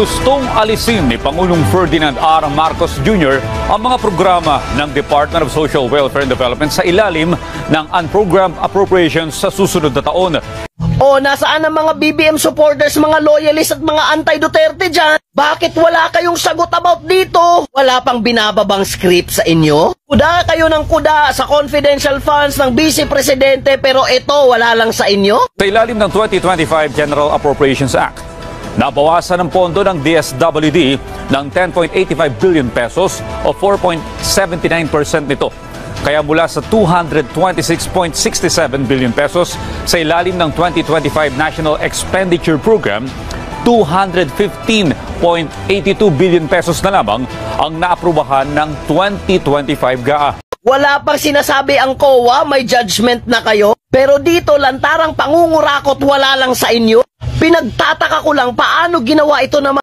Gustong alisin ni Pangulong Ferdinand R. Marcos Jr. ang mga programa ng Department of Social Welfare and Development sa ilalim ng unprogrammed appropriations sa susunod na taon. O nasaan ang mga BBM supporters, mga loyalists at mga anti-Duterte dyan? Bakit wala kayong sagot about dito? Wala pang binababang script sa inyo? Kuda kayo ng kuda sa confidential funds ng Vice Presidente pero ito wala lang sa inyo? Sa ilalim ng 2025 General Appropriations Act, nabawasan ang pondo ng DSWD ng 10.85 billion pesos o 4.79% nito. Kaya mula sa 226.67 billion pesos sa ilalim ng 2025 National Expenditure Program, 215.82 billion pesos na lamang ang naaprubahan ng 2025 GAA. Wala pang sinasabi ang COA, may judgment na kayo. Pero dito lantarang pangungurakot wala lang sa inyo. Pinagtataka ko lang paano ginawa ito naman